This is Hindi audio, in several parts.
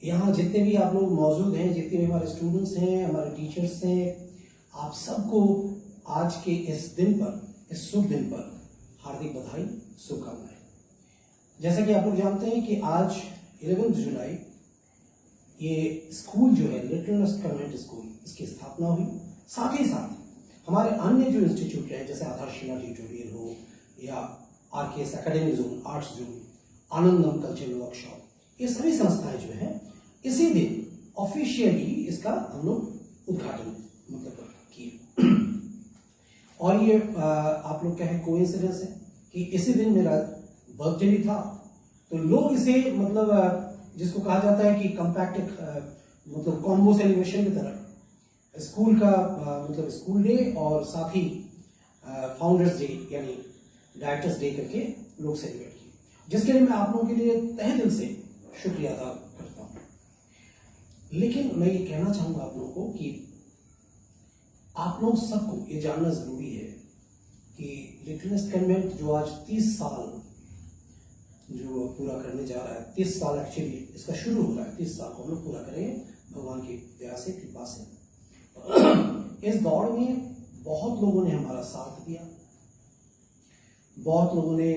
यहाँ जितने भी आप लोग मौजूद हैं, जितने भी हमारे स्टूडेंट्स हैं, हमारे टीचर्स हैं, आप सबको आज के इस दिन पर, इस शुभ दिन पर हार्दिक बधाई, शुभकामनाएं। जैसा कि आप लोग जानते हैं कि आज 11 जुलाई ये स्कूल जो है लिटिल नस्ट कन्वेंट स्कूल, इसकी स्थापना हुई। साथ ही साथ हमारे अन्य जो इंस्टीट्यूट हैं जैसे आधारशिला ट्यूटोरियल हो या RKS academic zone, arts zone, Anandam cultural workshop, ये सभी संस्थाएं जो हैं इसी दिन ऑफिशियली इसका हम लोग उद्घाटन मतलब किए। और ये आप लोग कहें कोइंसिडेंस है कि इसी दिन मेरा बर्थडे भी था, तो लोग इसे मतलब जिसको कहा जाता है कि कम्पैक्ट मतलब कॉम्बो सेलिब्रेशन की तरह स्कूल का मतलब स्कूल डे और साथ ही फाउंडर्स डे यानी डायरेक्टर्स डे करके लोग सेलिब्रेट किए, जिसके लिए मैं आप लोगों के लिए तहे दिल से शुक्रिया अदा करता हूँ। लेकिन मैं ये कहना चाहूंगा आप लोगों को कि आप लोग सबको ये जानना जरूरी है कि लिटिल नस्ट कन्वेंट जो आज 30 साल जो पूरा करने जा रहा है, 30 साल एक्चुअली इसका शुरू हो रहा है, 30 साल को हम लोग पूरा करेंगे भगवान की दया से, कृपा से। इस दौड़ में बहुत लोगों ने हमारा साथ दिया, बहुत लोगों ने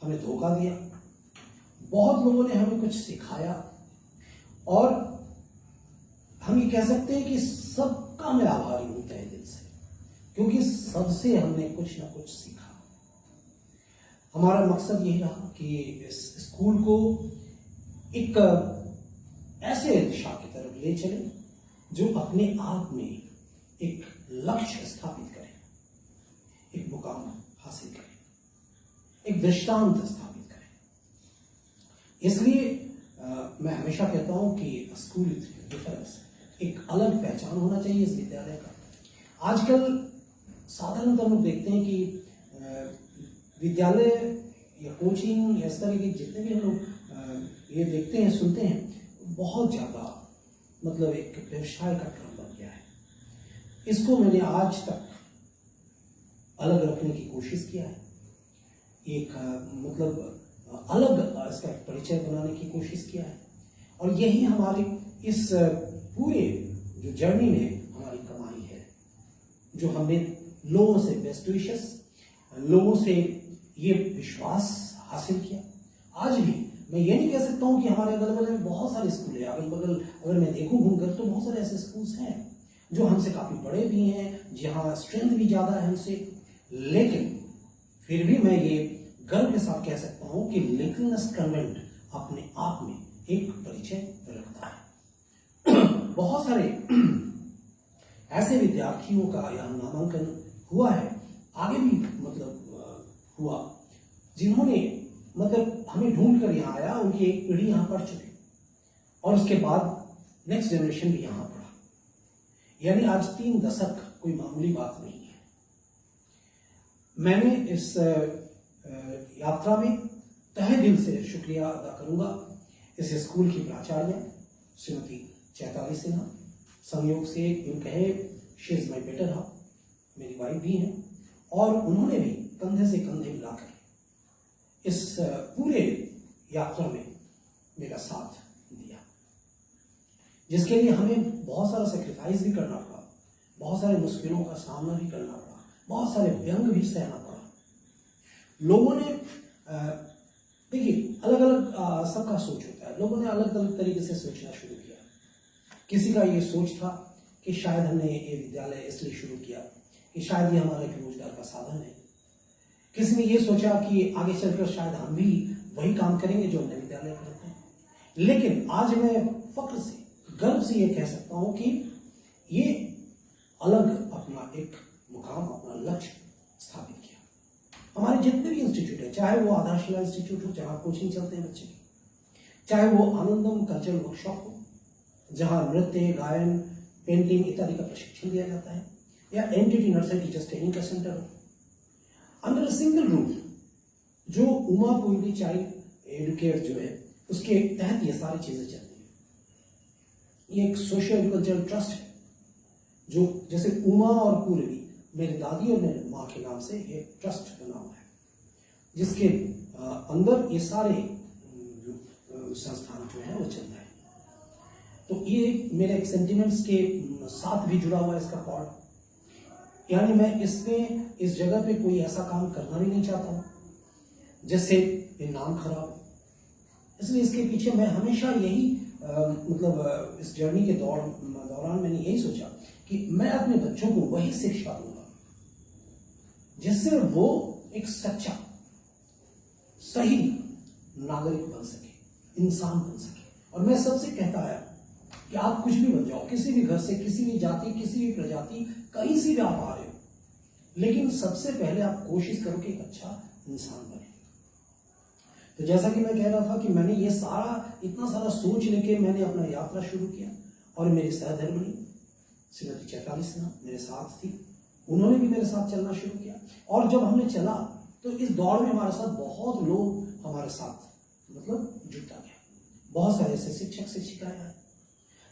हमें धोखा दिया, बहुत लोगों ने हमें कुछ सिखाया, और हम ये कह सकते हैं कि सबका मैं आभारी हूं तहे दिल से, क्योंकि सबसे हमने कुछ ना कुछ सीखा। हमारा मकसद यही रहा कि इस स्कूल को एक ऐसे दिशा की तरफ ले चले जो अपने आप में एक लक्ष्य स्थापित करे, एक मुकाम हासिल करे, एक दृष्टांत स्थापित करे। इसलिए मैं हमेशा कहता हूं कि स्कूल डिफरेंस, एक अलग पहचान होना चाहिए इस विद्यालय का। आजकल साधारणतः हम लोग देखते हैं कि विद्यालय या कोचिंग या इस तरह के जितने भी हम लोग ये देखते हैं, सुनते हैं, बहुत ज़्यादा मतलब एक व्यवसाय का क्रम बन गया है। इसको मैंने आज तक अलग रखने की कोशिश किया है, एक मतलब अलग इसका परिचय बनाने की कोशिश किया है, और यही हमारे इस पूरे जो जर्नी में हमारी कमाई है, जो हमने लोगों से बेस्ट विशेस, लोगों से ये विश्वास हासिल किया। आज भी मैं ये नहीं कह सकता हूँ कि हमारे अगल बगल में बहुत सारे स्कूल हैं, अगल बगल अगर मैं देखूँ घूमकर तो बहुत सारे ऐसे स्कूल्स हैं जो हमसे काफ़ी बड़े भी हैं, जहाँ स्ट्रेंथ भी ज़्यादा है हमसे, लेकिन फिर भी मैं ये गर्व के साथ कह सकता हूँ कि लिटिल नस्ट कन्वेंट अपने आप में एक परिचय रखता है। बहुत सारे ऐसे विद्यार्थियों का यहाँ नामांकन हुआ है, आगे भी मतलब हुआ, जिन्होंने मतलब हमें ढूंढ कर यहाँ आया, उनकी एक पीढ़ी यहाँ पढ़ चुकी और उसके बाद नेक्स्ट जनरेशन भी यहाँ पढ़ा, यानी आज 3 दशक कोई मामूली बात नहीं है। मैंने इस यात्रा में तहे दिल से शुक्रिया अदा करूंगा इस स्कूल की प्राचार्य श्रीमती चैताली सिन्हा, संयोग से यूं कहे she is my better half, मेरी वाइफ भी हैं, और उन्होंने भी कंधे से कंधे मिलाकर इस पूरे यात्रा में मेरा साथ दिया, जिसके लिए हमें बहुत सारा सेक्रीफाइस भी करना पड़ा, बहुत सारे मुश्किलों का सामना भी करना पड़ा, बहुत सारे व्यंग भी सहना पड़ा। लोगों ने देखिए अलग अलग सबका सोच होता है, लोगों ने अलग अलग तरीके से सोचना शुरू किया। किसी का ये सोच था कि शायद हमने ये विद्यालय इसलिए शुरू किया कि शायद ये हमारा एक रोजगार का साधन है। किसी ने ये सोचा कि आगे चलकर शायद हम भी वही काम करेंगे जो हमने विद्यालय करते हैं। लेकिन आज मैं फख्र से, गर्व से ये कह सकता हूं कि ये अलग अपना एक मुकाम, अपना लक्ष्य स्थापित किया। हमारे जितने भी इंस्टीट्यूट है, चाहे वो आधारशिला इंस्टीट्यूट हो जहाँ कोचिंग चलते हैं बच्चे की, चाहे वो आनंदम कल्चरल वर्कशॉप हो जहाँ नृत्य, गायन, पेंटिंग इत्यादि का प्रशिक्षण दिया जाता है, या एनटीटी नर्सरी टीचर्स ट्रेनिंग का सेंटर हो, अंडर सिंगल रूफ जो उमा पूर्वी चाइल्ड एडुकेट जो है उसके तहत ये सारी चीजें चलती हैं। ये एक सोशल एग्रीकल्चरल ट्रस्ट है जो जैसे उमा और पूर्वी मेरी दादी और मेरे माँ के नाम से ये ट्रस्ट बना हुआ है, जिसके अंदर ये सारे संस्थान जो है वो चल रहे हैं। तो ये मेरे एक सेंटिमेंट्स के साथ भी जुड़ा हुआ है इसका पॉड। यानी मैं इसमें इस जगह पे कोई ऐसा काम करना भी नहीं चाहता हूँ जिससे ये नाम खराब हो। इसलिए इसके पीछे मैं हमेशा यही मतलब इस जर्नी के दौरान मैंने यही सोचा कि मैं अपने बच्चों को वही शिक्षा दूंगा जिससे वो एक सच्चा सही नागरिक बन सके, इंसान बन सके। और मैं सबसे कहता आया कि आप कुछ भी बन जाओ, किसी भी घर से, किसी भी जाति, किसी भी प्रजाति, कहीं से भी आप आ रहे हो, लेकिन सबसे पहले आप कोशिश करो कि एक अच्छा इंसान बने। तो जैसा कि मैं कह रहा था कि मैंने ये इतना सारा सोच लेके मैंने अपना यात्रा शुरू किया और मेरी सहधर्मिणी श्रीमती चैताली सिन्हा मेरे साथ थी, उन्होंने भी मेरे साथ चलना शुरू किया। और जब हमने चला तो इस दौड़ में हमारे साथ बहुत लोग हमारे साथ मतलब जुड़ता गया। बहुत सारे ऐसे शिक्षक शिक्षिकाएं हैं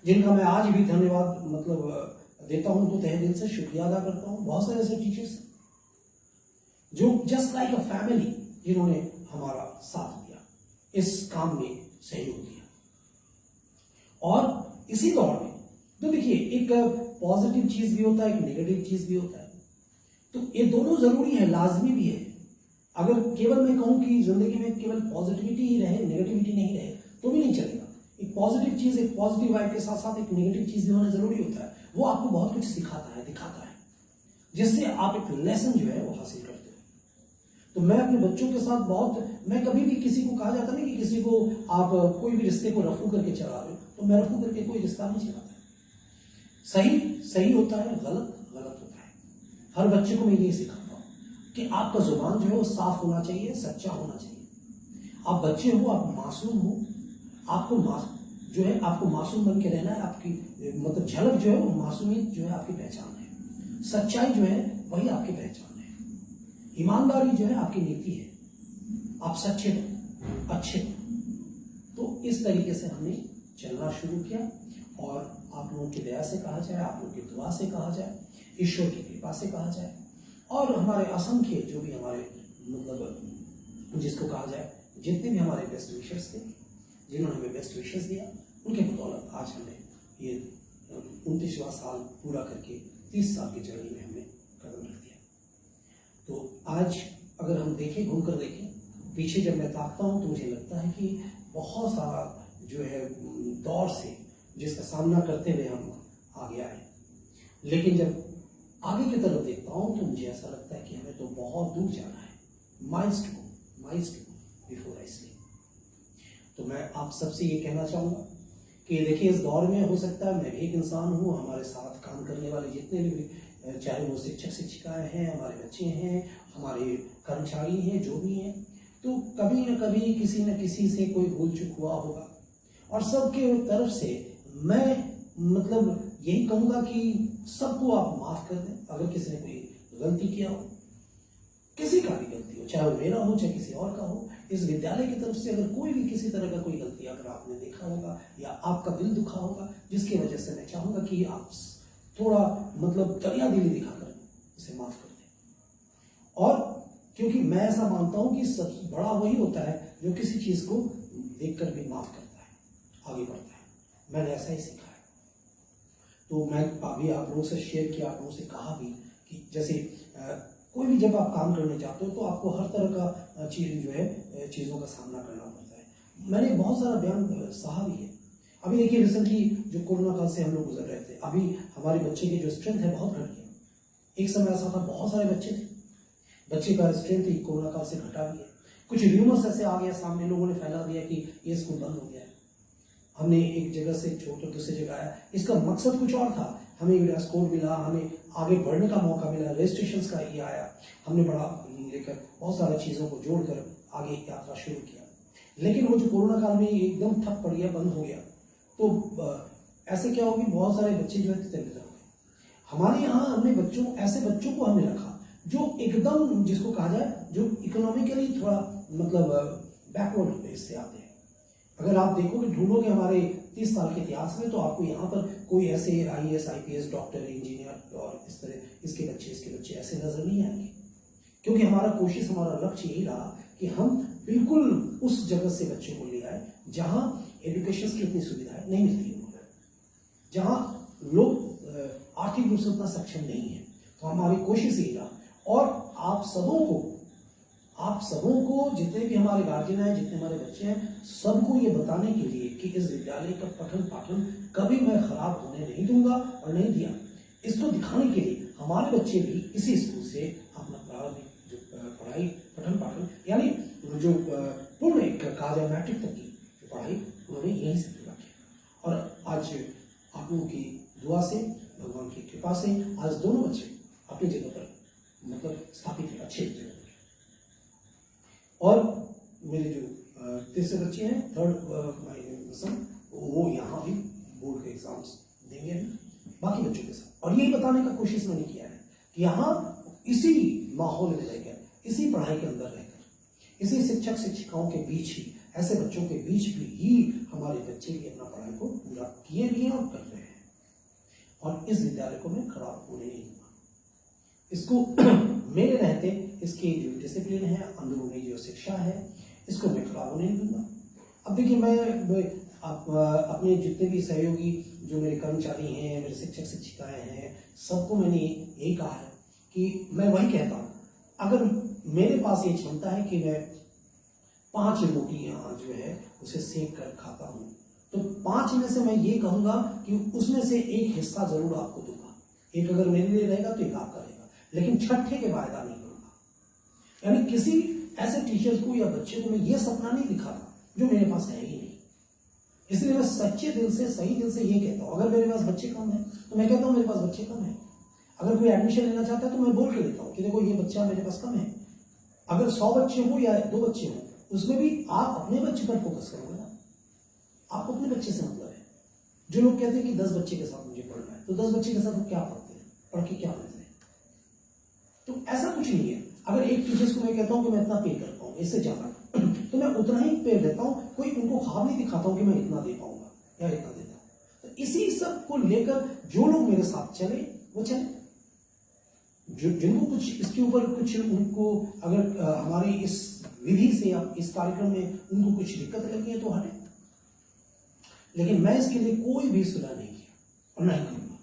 जिनका मैं आज भी धन्यवाद मतलब देता हूं, तो तहे दिल से शुक्रिया अदा करता हूं। बहुत सारे ऐसे टीचर्स जो जस्ट लाइक अ फैमिली जिन्होंने हमारा साथ दिया, इस काम में सहयोग दिया। और इसी दौर में तो देखिए एक पॉजिटिव चीज भी होता है, एक नेगेटिव चीज भी होता है, तो ये दोनों जरूरी है, लाजमी भी है। अगर केवल मैं कहूं कि जिंदगी में केवल पॉजिटिविटी ही रहे, नेगेटिविटी नहीं रहे, तो भी नहीं चलेगा। एक पॉजिटिव चीज, एक पॉजिटिव वाइब के साथ साथ एक नेगेटिव चीज भी होना जरूरी होता है। वो आपको बहुत कुछ सिखाता है, दिखाता है, जिससे आप एक लेसन जो है वो हासिल करते हो। तो मैं अपने बच्चों के साथ मैं कभी भी किसी को कहा जाता नहीं कि किसी को आप कोई भी रिश्ते को रफू करके चला रहे हो, तो मैं रफू करके कोई रिश्ता नहीं चलाता। सही सही होता है, गलत गलत होता है। हर बच्चे को मैं ये सिखाता हूँ कि आपका जुबान जो है वो साफ होना चाहिए, सच्चा होना चाहिए। आप बच्चे हो, आप मासूम हो, आपको जो है आपको मासूम बन के रहना है। आपकी मतलब झलक जो है वो मासूमियत जो है आपकी पहचान है। सच्चाई जो है वही आपकी पहचान है। ईमानदारी जो है आपकी नीति है। आप सच्चे हो, अच्छे हो। तो इस तरीके से हमने चलना शुरू किया। और आप लोगों की दया से कहा जाए, आप लोगों की दुआ से कहा जाए, ईश्वर की कृपा से कहा जाए, और हमारे असंख्य जो भी हमारे मतलब जिसको कहा जाए जितने भी हमारे बेस्ट विशर्स थे, जिन्होंने हमें बेस्ट विशेस दिया, उनके बदौलत आज हमने ये 29वां साल पूरा करके 30 साल की जर्नी में हमने कदम रख दिया। तो आज अगर हम देखें, घूम कर देखें पीछे, जब मैं ताकता हूँ तो मुझे लगता है कि बहुत सारा जो है दौर से जिसका सामना करते हुए हम आगे आए। लेकिन जब आगे की तरफ देखता हूँ तो मुझे ऐसा लगता है कि हमें तो बहुत दूर जाना है। Miles to go before I sleep. तो मैं आप सबसे ये कहना चाहूँगा कि देखिए इस दौर में हो सकता है मैं भी एक इंसान हूँ, हमारे साथ काम करने वाले जितने भी, चाहे वो शिक्षक शिक्षिकाएं हैं, हमारे बच्चे हैं, हमारे कर्मचारी हैं, जो भी हैं, तो कभी न कभी किसी न किसी से कोई भूल चूक हुआ होगा। और सबके तरफ से मैं मतलब यही कहूँगा कि सबको आप माफ कर दें। अगर किसी ने कोई गलती किया हो, किसी का भी गलती हो, चाहे वो मेरा हो चाहे किसी और का हो, इस विद्यालय की तरफ से अगर कोई भी किसी तरह का कोई गलती अगर आपने देखा होगा या आपका दिल दुखा होगा, जिसकी वजह से मैं चाहूंगा कि आप थोड़ा मतलब दरिया दिली दिखाकर इसे माफ कर दें। और क्योंकि मैं ऐसा मानता हूं कि सबसे बड़ा वही होता है जो किसी चीज को देखकर भी माफ करता है, आगे बढ़ता है। मैंने ऐसा ही सीखा है। तो मैं अभी आप लोगों से शेयर किया, आप लोगों से कहा भी कि जैसे कोई भी जब आप काम करने जाते हो तो आपको हर तरह का चीज़ जो है चीज़ों का सामना करना पड़ता है। मैंने बहुत सारा बयान सहा भी है। अभी देखिए रिसेंटली जो कोरोना काल से हम लोग गुजर रहे थे, अभी हमारे बच्चे की जो स्ट्रेंथ है बहुत घट गया। एक समय ऐसा था बहुत सारे बच्चे थे, बच्चे का स्ट्रेंथ ही कोरोना काल से घटा भी है। कुछ र्यूमर्स ऐसे आ गया सामने, लोगों ने फैला दिया कि ये स्कूल बंद हो गया है। हमने एक जगह से छोड़ दूसरी जगह आया, इसका मकसद कुछ और था। हमें स्कोर मिला, हमें आगे बढ़ने का मौका मिला, रजिस्ट्रेशन का ये आया, हमने बड़ा लेकर बहुत सारी चीज़ों को जोड़कर आगे यात्रा शुरू किया। लेकिन वो जो कोरोना काल में एकदम ठप पड़ गया, बंद हो गया, तो ऐसे क्या होगी, बहुत सारे बच्चे जो है तितर-बितर हो गए। हमारे यहाँ हमने ऐसे बच्चों को हमने रखा जो एकदम जिसको कहा जाए जो इकोनॉमिकली थोड़ा मतलब बैकवर्ड प्लेस से आते हैं। अगर आप देखोगे, ढूंढोगे हमारे 30 साल के इतिहास में, तो आपको यहाँ पर कोई ऐसे IAS IPS डॉक्टर इंजीनियर और इस तरह इसके बच्चे ऐसे नजर नहीं आएंगे। क्योंकि हमारा कोशिश, हमारा लक्ष्य यही रहा कि हम बिल्कुल उस जगह से बच्चों को ले आए जहाँ एजुकेशन की उतनी सुविधाएं नहीं मिलती है। जहां लोग आर्थिक रूप से उतना सक्षम नहीं है। तो हमारी कोशिश यही रहा, और आप सबों को जितने भी हमारे गार्जियन हैं, जितने हमारे बच्चे हैं, सबको ये बताने के लिए कि इस विद्यालय का पठन पाठन कभी मैं खराब होने नहीं दूंगा और नहीं दिया। इसको दिखाने के लिए हमारे बच्चे भी इसी स्कूल से अपना प्रारंभिक जो पढ़ाई पठन पाठन यानी जो पूर्ण एक कहा जाए मैट्रिक तक की पढ़ाई उन्होंने यहीं से पूरा किया। और आज आप लोगों की दुआ से, भगवान की कृपा से आज दोनों बच्चे अपनी जगह पर मतलब स्थापित है, अच्छे जगह पर। और मेरे जो तीसरे बच्चे हैं, थर्ड वो यहाँ भी बोर्ड के एग्जाम्स देंगे बाकी बच्चों के साथ। और यही बताने का कोशिश मैंने किया है कि यहाँ इसी माहौल में रहकर, इसी पढ़ाई के अंदर रहकर, इसी शिक्षक शिक्षिकाओं के बीच ही, ऐसे बच्चों के बीच भी ही हमारे बच्चे भी अपना पढ़ाई को पूरा किए भी हैं और कर रहे हैं। और इस विद्यालय को मैं खराब होने नहीं दूंगा। इसको मेरे रहते इसकी जो डिसिप्लिन है, अंदरूनी जो शिक्षा है, इसको मैं खराब होने नहीं दूंगा। अब देखिए, मैं अपने जितने भी सहयोगी जो मेरे कर्मचारी हैं, मेरे शिक्षक शिक्षिकाएं हैं, सबको मैंने यही कहा है कि मैं वही कहता हूँ, अगर मेरे पास ये क्षमता है कि मैं 5 रोटियां जो है उसे सेक कर खाता हूँ, तो 5 में से मैं ये कहूँगा कि उसमें से एक हिस्सा जरूर आपको दूंगा। एक अगर मेरे लिए रहेगा तो एक आपका रहेगा, लेकिन छठे के वायदा नहीं करूँगा। यानी किसी ऐसे टीचर्स को या बच्चे को मैं ये सपना नहीं दिखाता जो मेरे पास है ही नहीं। इसलिए मैं सच्चे दिल से, सही दिल से ये कहता हूँ, अगर मेरे पास बच्चे कम है तो मैं कहता हूँ मेरे पास बच्चे कम है। अगर कोई एडमिशन लेना चाहता है तो मैं बोल के देता हूँ कि देखो ये बच्चा मेरे पास कम है। अगर 100 बच्चे हो या 2 बच्चे हो, उसमें भी आप अपने बच्चे पर फोकस करोगे ना, आपको अपने बच्चे से मतलब है। जो लोग कहते हैं कि 10 बच्चे के साथ मुझे पढ़ना है, तो 10 बच्चे के साथ वो क्या पढ़ते हैं, पढ़ के क्या बनते हैं? तो ऐसा कुछ नहीं है। अगर एक टीचर्स को मैं कहता हूँ कि मैं इतना पे कर पाऊँ, इससे ज्यादा तो मैं उतना ही पे देता हूँ। कोई उनको ख्वाब नहीं दिखाता हूँ कि मैं इतना दे पाऊंगा या इतना देता हूँ। तो इसी सब को लेकर जो लोग मेरे साथ चले वो चले, जिनको कुछ इसके ऊपर कुछ उनको अगर हमारी इस विधि से या इस कार्यक्रम में उनको कुछ दिक्कत लगी है तो हटे। लेकिन मैं इसके लिए कोई भी सुलह नहीं किया और नहीं करूंगा,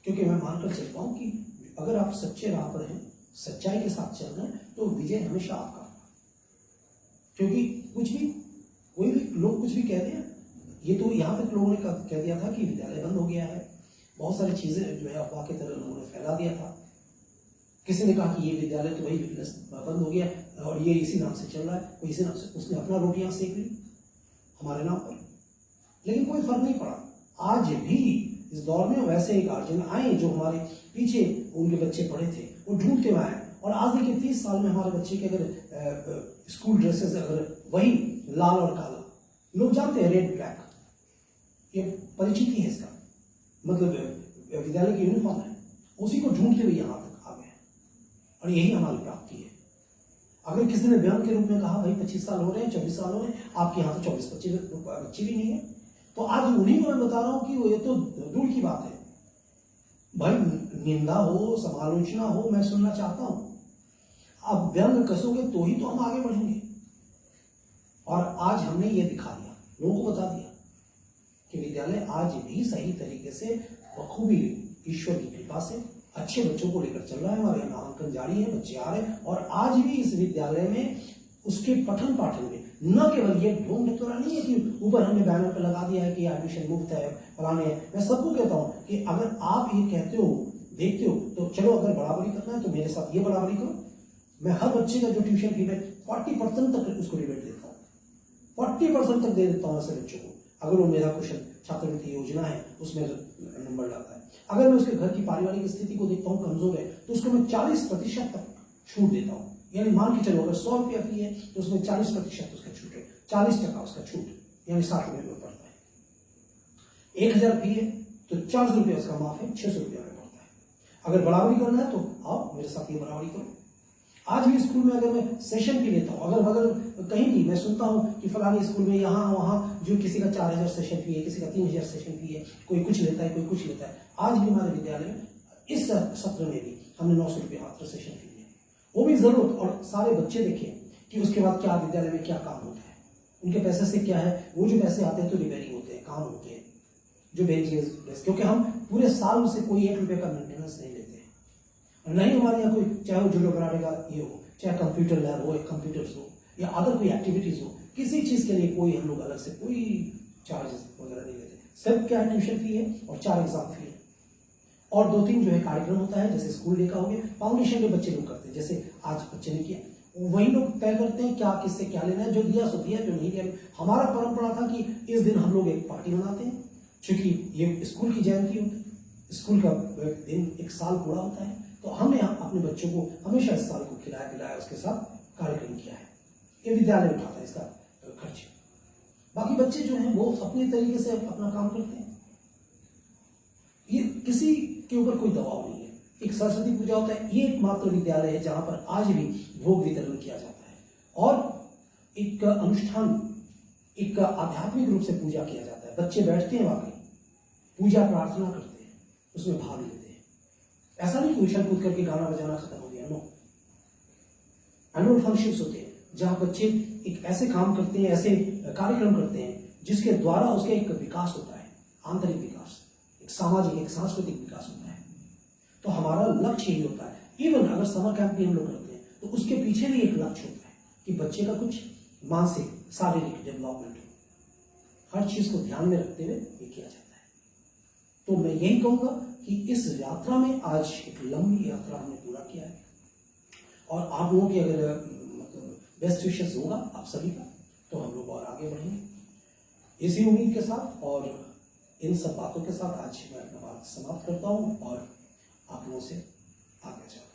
क्योंकि मैं मानकर चलता हूं कि अगर आप सच्चे राह पर हैं, सच्चाई के साथ चल रहे हैं, तो विजय हमेशा आपका होगा। क्योंकि कुछ भी कोई भी लोग कुछ भी कह दें, ये तो यहाँ तक लोगों ने कह दिया था कि विद्यालय बंद हो गया है, बहुत सारी चीजें जो है अफवाह की तरह लोगों ने फैला दिया था। किसी ने कहा कि ये विद्यालय तो वही बिजनेस बंद हो गया और ये इसी नाम से चल रहा है, कोई इसी नाम से, उसने अपना रोटियां सेक ली हमारे नाम पर। लेकिन कोई फर्क नहीं पड़ा। आज भी इस दौर में वैसे ही गार्जियन आए जो हमारे पीछे उनके बच्चे पढ़े थे, वो ढूंढते हुए आए। और आज देखिए 30 साल में हमारे बच्चे के अगर स्कूल ड्रेसेस अगर वही लाल और काला, लोग जानते हैं रेड ब्लैक, ये परिचिति है इसका मतलब विद्यालय की यूनिफॉर्म है, उसी को ढूंढते हुए यहाँ तक आ गए। और यही हमारी प्राप्ति है। अगर किसी ने व्यंग के रूप में कहा भाई 25 साल हो रहे हैं, 24 साल हो रहे हैं, आपके यहाँ तो 24-25 बच्चे भी नहीं है, तो आज उन्हीं को मैं बता रहा हूं कि ये तो दूर की बात है भाई, निंदा हो, समालोचना हो, मैं सुनना चाहता हूं। आप व्यंग कसोगे तो ही तो हम आगे बढ़ेंगे। और आज हमने ये दिखा दिया, लोगों को बता दिया कि विद्यालय आज भी सही तरीके से बखूबी ईश्वर की कृपा से अच्छे बच्चों को लेकर चल रहा है। हमारे नामांकन जारी है, बच्चे आ रहे हैं। और आज भी इस विद्यालय में उसके पठन पाठन में न केवल ये ढोंग ढिढोरा नहीं है कि ऊपर हमने बैनर पर लगा दिया है कि एडमिशन मुफ्त है, फलाने है। मैं सबको कहता हूं कि अगर आप ये कहते हो, देखते हो, तो चलो अगर बराबरी करना है तो मेरे साथ ये बराबरी करो। मैं हर बच्चे का जो ट्यूशन फी में 40% तक उसको रिबेट देता हूँ, 40% तक दे देता हूँ ऐसे बच्चों को, अगर वो मेरा कुशल छात्रवृत्ति योजना है उसमें नंबर लाता है। अगर मैं उसके घर की पारिवारिक स्थिति को देखता हूँ कमजोर है, तो उसको मैं 40% तक छूट देता हूँ। यानी मान के चलो अगर 100 रुपया फी है तो उसमें 40% उसका छूट है, 40% उसका छूट, यानी 60 रुपये में पड़ता है। 1000 फी है तो 400 रुपया उसका माफ है, 600 रुपया में पड़ता है। अगर बराबरी करना है तो आओ मेरे साथ ये बराबरी करो। आज भी स्कूल में अगर मैं सेशन फी लेता हूँ, अगर कहीं भी मैं सुनता हूँ कि फलानी स्कूल में यहाँ वहाँ जो किसी का 4000 सेशन फी है, किसी का 3000 सेशन फी है, कोई कुछ लेता है, कोई कुछ लेता है। आज भी हमारे विद्यालय में इस सत्र में भी हमने 900 रुपये मात्र सेशन फी लिया, वो भी जरूरत। और सारे बच्चे देखें कि उसके बाद क्या विद्यालय में क्या काम होता है, उनके पैसे से क्या है। वो जो पैसे आते हैं तो रिपेयरिंग होते हैं, काम होते हैं, जो बेंचेस, क्योंकि हम पूरे साल से कोई 1 रुपये का मेंटेनेंस नहीं लेते हैं, और नहीं हमारे यहाँ कोई, चाहे वो जूडो कराटे का ये हो, चाहे कंप्यूटर लैब हो, कंप्यूटर्स हो, या अदर कोई एक्टिविटीज हो, किसी चीज के लिए कोई हम लोग अलग से कोई चार्जेस वगैरह नहीं लेते। सिर्फ क्या ट्यूशन फी है और 4 एग्जाम फी है, और 2-3 जो है कार्यक्रम होता है, जैसे स्कूल डे का हो गया, फाउंडेशन डे बच्चे लोग करते हैं, जैसे आज बच्चे ने किया, वही लोग तय करते हैं क्या किससे क्या लेना है, जो दिया सो दिया, जो नहीं दिया। हमारा परंपरा था कि इस दिन हम लोग एक पार्टी मनाते हैं, क्योंकि ये स्कूल की जयंती होती है, स्कूल का दिन 1 साल पूरा होता है, तो हमने अपने बच्चों को हमेशा इस साल को खिलाया पिलाया, उसके साथ कार्यक्रम किया है। ये विद्यालय उठाता है इसका खर्च। बाकी बच्चे जो हैं वो अपने तरीके से अपना काम करते हैं, ये किसी के ऊपर कोई दबाव नहीं है। एक सरस्वती पूजा होता है, ये एकमात्र विद्यालय है जहां पर आज भी भोग वितरण किया जाता है, और एक अनुष्ठान, एक आध्यात्मिक रूप से पूजा किया जाता है। बच्चे बैठते हैं, वाकई पूजा प्रार्थना करते हैं, उसमें भाग लेते हैं। ऐसा नहीं कि उछल कूद करके गाना बजाना खत्म हो गया, नो। एनुअल फंक्शंस होते हैं जहां बच्चे एक ऐसे काम करते हैं, ऐसे कार्यक्रम करते हैं जिसके द्वारा उसका एक विकास होता है, आंतरिक विकास, एक सामाजिक, एक सांस्कृतिक विकास होता है। तो हमारा लक्ष्य यही होता है। इवन अगर समर कैंप भी हम लोग करते हैं तो उसके पीछे भी एक लक्ष्य होता है कि बच्चे का कुछ मानसिक शारीरिक डेवलपमेंट हो। हर चीज को ध्यान में रखते हुए ये किया जाता है। तो मैं यही कहूंगा कि इस यात्रा में आज एक लंबी यात्रा हमने पूरा किया है, और आप लोगों की अगर मतलब बेस्ट विशेस होगा आप सभी का, तो हम लोग और आगे बढ़ेंगे इसी उम्मीद के साथ। और इन सब बातों के साथ आज मैं अपना बात समाप्त करता हूं और आप लोगों से आगे चलता हूं।